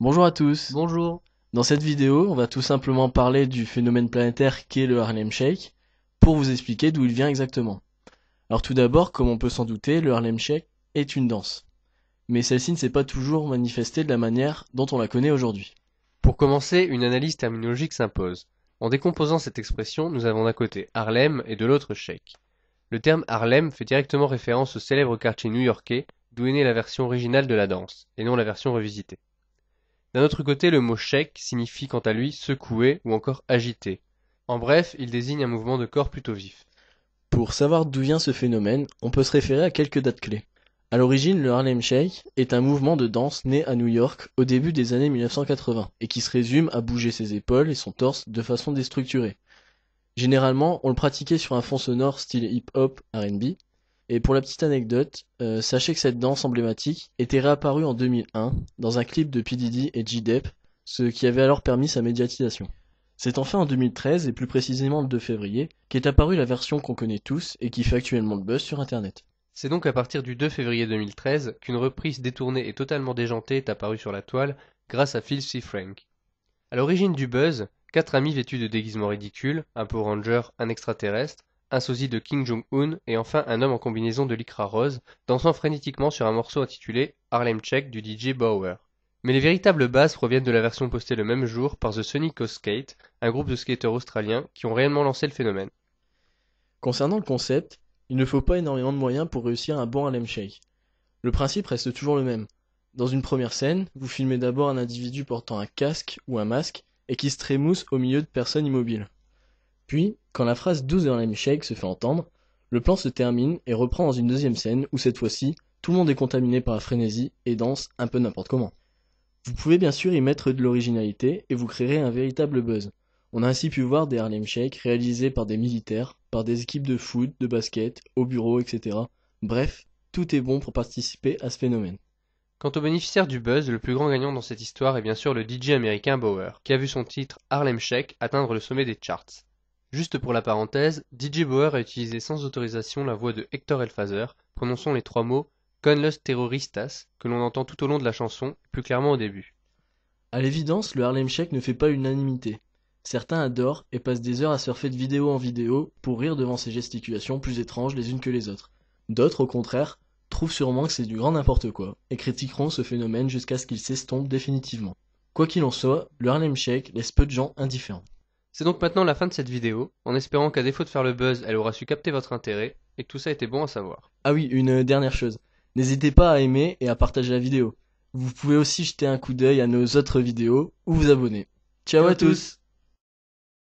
Bonjour à tous. Bonjour. Dans cette vidéo, on va tout simplement parler du phénomène planétaire qu'est le Harlem Shake pour vous expliquer d'où il vient exactement. Alors tout d'abord, comme on peut s'en douter, le Harlem Shake est une danse. Mais celle-ci ne s'est pas toujours manifestée de la manière dont on la connaît aujourd'hui. Pour commencer, une analyse terminologique s'impose. En décomposant cette expression, nous avons d'un côté Harlem et de l'autre Shake. Le terme Harlem fait directement référence au célèbre quartier new-yorkais d'où est née la version originale de la danse, et non la version revisitée. D'un autre côté, le mot shake signifie quant à lui secouer ou encore agiter. En bref, il désigne un mouvement de corps plutôt vif. Pour savoir d'où vient ce phénomène, on peut se référer à quelques dates clés. À l'origine, le Harlem Shake est un mouvement de danse né à New York au début des années 1980 et qui se résume à bouger ses épaules et son torse de façon déstructurée. Généralement, on le pratiquait sur un fond sonore style hip-hop, R&B. Et pour la petite anecdote, sachez que cette danse emblématique était réapparue en 2001 dans un clip de P. Diddy et J-Dep, ce qui avait alors permis sa médiatisation. C'est enfin en 2013, et plus précisément le 2 février, qu'est apparue la version qu'on connaît tous et qui fait actuellement le buzz sur internet. C'est donc à partir du 2 février 2013 qu'une reprise détournée et totalement déjantée est apparue sur la toile grâce à Phil C. Frank. À l'origine du buzz, 4 amis vêtus de déguisements ridicules, un Power Ranger, un extraterrestre, un sosie de Kim Jong-un et enfin un homme en combinaison de lycra rose, dansant frénétiquement sur un morceau intitulé Harlem Shake du DJ Bauer. Mais les véritables bases proviennent de la version postée le même jour par The Sunny Coast Skate, un groupe de skateurs australiens qui ont réellement lancé le phénomène. Concernant le concept, il ne faut pas énormément de moyens pour réussir un bon Harlem Shake. Le principe reste toujours le même. Dans une première scène, vous filmez d'abord un individu portant un casque ou un masque et qui se trémousse au milieu de personnes immobiles. Puis, quand la phrase 12 dans la Shake se fait entendre, le plan se termine et reprend dans une deuxième scène où cette fois-ci, tout le monde est contaminé par la frénésie et danse un peu n'importe comment. Vous pouvez bien sûr y mettre de l'originalité et vous créerez un véritable buzz. On a ainsi pu voir des Harlem Shake réalisés par des militaires, par des équipes de foot, de basket, au bureau, etc. Bref, tout est bon pour participer à ce phénomène. Quant au bénéficiaire du buzz, le plus grand gagnant dans cette histoire est bien sûr le DJ américain Bauer, qui a vu son titre Harlem Shake atteindre le sommet des charts. Juste pour la parenthèse, DJ Bauer a utilisé sans autorisation la voix de Hector Elfazer, prononçant les trois mots Con los terroristas que l'on entend tout au long de la chanson, plus clairement au début. À l'évidence, le Harlem Shake ne fait pas l'unanimité. Certains adorent et passent des heures à surfer de vidéo en vidéo pour rire devant ces gesticulations plus étranges les unes que les autres. D'autres, au contraire, trouvent sûrement que c'est du grand n'importe quoi et critiqueront ce phénomène jusqu'à ce qu'il s'estompe définitivement. Quoi qu'il en soit, le Harlem Shake laisse peu de gens indifférents. C'est donc maintenant la fin de cette vidéo, en espérant qu'à défaut de faire le buzz, elle aura su capter votre intérêt, et que tout ça était bon à savoir. Ah oui, une dernière chose. N'hésitez pas à aimer et à partager la vidéo. Vous pouvez aussi jeter un coup d'œil à nos autres vidéos ou vous abonner. Ciao Ciao à à tous! tous!